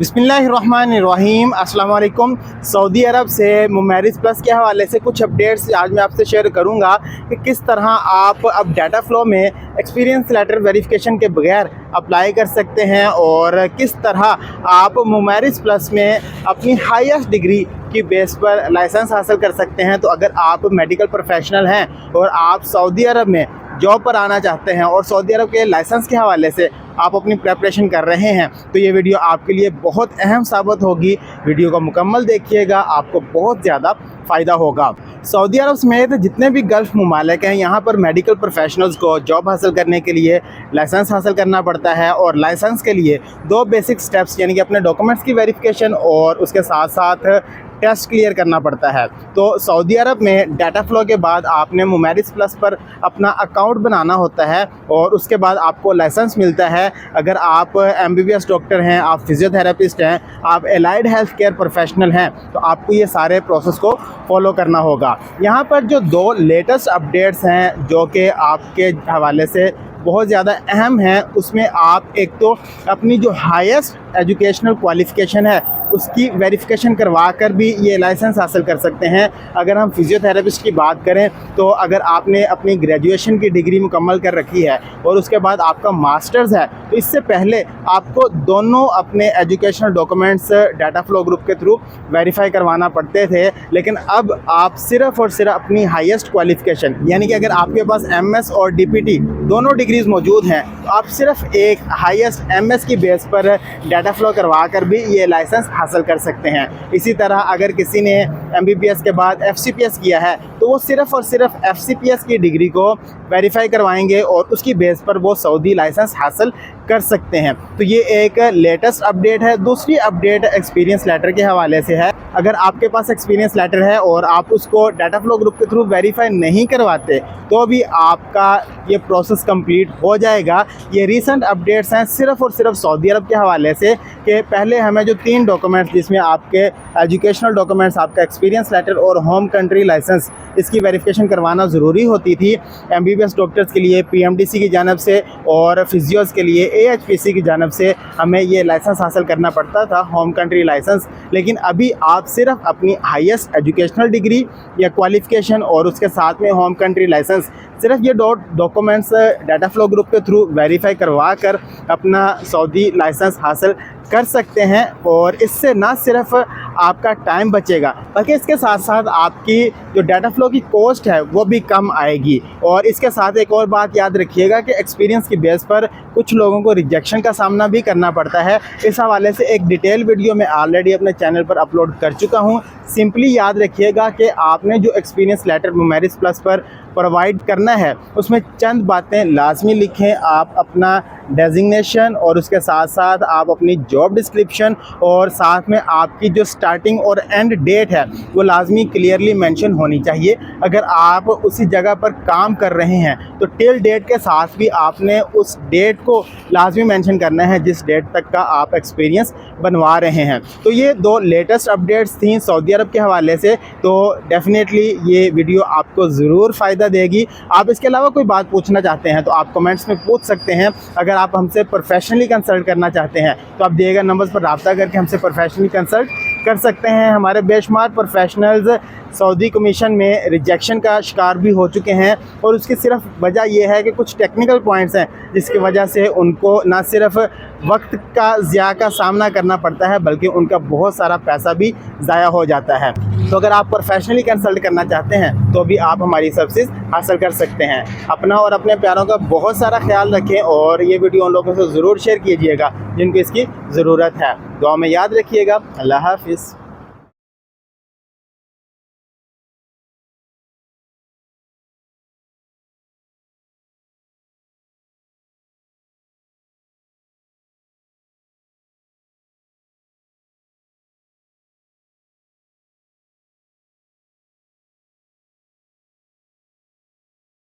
बिस्मिल्लाहिर्रहमानिर्रहीम। अस्सलाम वालेकुम। सऊदी अरब से मुमैरिज प्लस के हवाले से कुछ अपडेट्स आज मैं आपसे शेयर करूंगा कि किस तरह आप अब डाटा फ़्लो में एक्सपीरियंस लेटर वेरिफिकेशन के बगैर अप्लाई कर सकते हैं और किस तरह आप मुमैरिज प्लस में अपनी हाईएस्ट डिग्री की बेस पर लाइसेंस हासिल कर सकते हैं। तो अगर आप मेडिकल प्रोफेशनल हैं और आप सऊदी अरब में जॉब पर आना चाहते हैं और सऊदी अरब के लाइसेंस के हवाले से आप अपनी प्रेपरेशन कर रहे हैं तो ये वीडियो आपके लिए बहुत अहम साबित होगी। वीडियो को मुकम्मल देखिएगा, आपको बहुत ज़्यादा फ़ायदा होगा। सऊदी अरब समेत जितने भी गल्फ़ ममालिक हैं, यहाँ पर मेडिकल प्रोफेशनल्स को जॉब हासिल करने के लिए लाइसेंस हासिल करना पड़ता है और लाइसेंस के लिए दो बेसिक स्टेप्स यानी कि अपने डॉक्यूमेंट्स की वेरिफिकेशन और उसके साथ साथ टेस्ट क्लियर करना पड़ता है। तो सऊदी अरब में डाटा फ़्लो के बाद आपने मुमैरिज प्लस पर अपना अकाउंट बनाना होता है और उसके बाद आपको लाइसेंस मिलता है। अगर आप MBBS डॉक्टर हैं, आप फिजियोथेरेपिस्ट हैं, आप एलाइड हेल्थ केयर प्रोफेशनल हैं तो आपको ये सारे प्रोसेस को फॉलो करना होगा। यहाँ पर जो दो लेटेस्ट अपडेट्स हैं जो कि आपके हवाले से बहुत ज़्यादा अहम हैं, उसमें आप एक तो अपनी जो हाईएस्ट एजुकेशनल क्वालिफ़िकेशन है उसकी वेरिफिकेशन करवा कर भी ये लाइसेंस हासिल कर सकते हैं। अगर हम फिजियोथेरेपिस्ट की बात करें तो अगर आपने अपनी ग्रेजुएशन की डिग्री मुकम्मल कर रखी है और उसके बाद आपका मास्टर्स है तो इससे पहले आपको दोनों अपने educational documents data flow group के थ्रू वेरीफाई करवाना पड़ते थे, लेकिन अब आप सिर्फ़ और सिर्फ अपनी हाईएस्ट क्वालिफ़िकेशन यानी कि अगर आपके पास MS और DPT दोनों डिग्रीज़ मौजूद हैं तो आप सिर्फ एक हाईएस्ट MS की बेस पर डाटा फ़्लो करवा कर भी ये लाइसेंस हासिल कर सकते हैं। इसी तरह अगर किसी ने MBBS के बाद FCPS किया है तो वो सिर्फ़ और सिर्फ FCPS की डिग्री को वेरीफाई करवाएंगे और उसकी बेस पर वो सऊदी लाइसेंस हासिल कर सकते हैं। तो ये एक लेटेस्ट अपडेट है। दूसरी अपडेट एक्सपीरियंस लेटर के हवाले से है। अगर आपके पास एक्सपीरियंस लेटर है और आप उसको डाटा फ़्लो ग्रुप के थ्रू वेरीफाई नहीं करवाते तो भी आपका ये प्रोसेस कंप्लीट हो जाएगा। ये रीसेंट अपडेट्स हैं सिर्फ़ और सिर्फ सऊदी अरब के हवाले से कि पहले हमें जो 3 डॉक्यूमेंट्स जिसमें आपके एजुकेशनल डॉक्यूमेंट्स, आपका एक्सपीरियंस लेटर और होम कंट्री लाइसेंस इसकी वेरिफिकेशन करवाना ज़रूरी होती थी। MBBS डॉक्टर्स के लिए PMDC की जानिब से और फिजियोज़ के लिए AHPC की जानिब से हमें ये लाइसेंस हासिल करना पड़ता था, होम कंट्री लाइसेंस। लेकिन अभी आप सिर्फ अपनी हाईएस्ट एजुकेशनल डिग्री या क्वालिफ़िकेशन और उसके साथ में होम कंट्री लाइसेंस सिर्फ ये डॉक्यूमेंट्स डाटा फ़्लो ग्रुप के थ्रू वेरीफाई करवा कर अपना सऊदी लाइसेंस हासिल कर सकते हैं और इससे ना सिर्फ आपका टाइम बचेगा बल्कि इसके साथ साथ आपकी जो डाटा फ़्लो की कॉस्ट है वो भी कम आएगी। और इसके साथ एक और बात याद रखिएगा कि एक्सपीरियंस की बेस पर कुछ लोगों को रिजेक्शन का सामना भी करना पड़ता है। इस हवाले से एक डिटेल वीडियो मैं ऑलरेडी अपने चैनल पर अपलोड कर चुका हूँ। सिंपली याद रखिएगा कि आपने जो एक्सपीरियंस लेटर मुमैरिज प्लस पर प्रोवाइड करना है उसमें चंद बातें लाजमी लिखें। आप अपना डेजिग्नेशन और उसके साथ साथ आप अपनी जॉब डिस्क्रिप्शन और साथ में आपकी जो स्टार्टिंग और एंड डेट है वो लाजमी क्लियरली मेंशन होनी चाहिए। अगर आप उसी जगह पर काम कर रहे हैं तो टिल डेट के साथ भी आपने उस डेट को लाजमी मेंशन करना है जिस डेट तक का आप एक्सपीरियंस बनवा रहे हैं। तो ये दो लेटेस्ट अपडेट्स थी सऊदी अरब के हवाले से, तो डेफिनेटली ये वीडियो आपको ज़रूर फ़ायदा देगी। आप इसके अलावा कोई बात पूछना चाहते हैं तो आप कमेंट्स में पूछ सकते हैं। अगर आप हमसे प्रोफेशनली कंसल्ट करना चाहते हैं तो आप दिए गए नंबर्स पर रब्ता करके हमसे प्रोफेशनली कंसल्ट कर सकते हैं। हमारे बेशुमार प्रोफेशनल्स सऊदी कमीशन में रिजेक्शन का शिकार भी हो चुके हैं और उसकी सिर्फ वजह यह है कि कुछ टेक्निकल पॉइंट्स हैं जिसकी वजह से उनको ना सिर्फ वक्त का ज़िया का सामना करना पड़ता है बल्कि उनका बहुत सारा पैसा भी ज़ाया हो जाता है। तो अगर आप प्रोफेशनली कंसल्ट करना चाहते हैं तो भी आप हमारी सर्विसेज हासिल कर सकते हैं। अपना और अपने प्यारों का बहुत सारा ख्याल रखें और ये वीडियो उन लोगों से ज़रूर शेयर कीजिएगा जिनको इसकी ज़रूरत है। दुआ में याद रखिएगा। अल्लाह हाफ़िज़।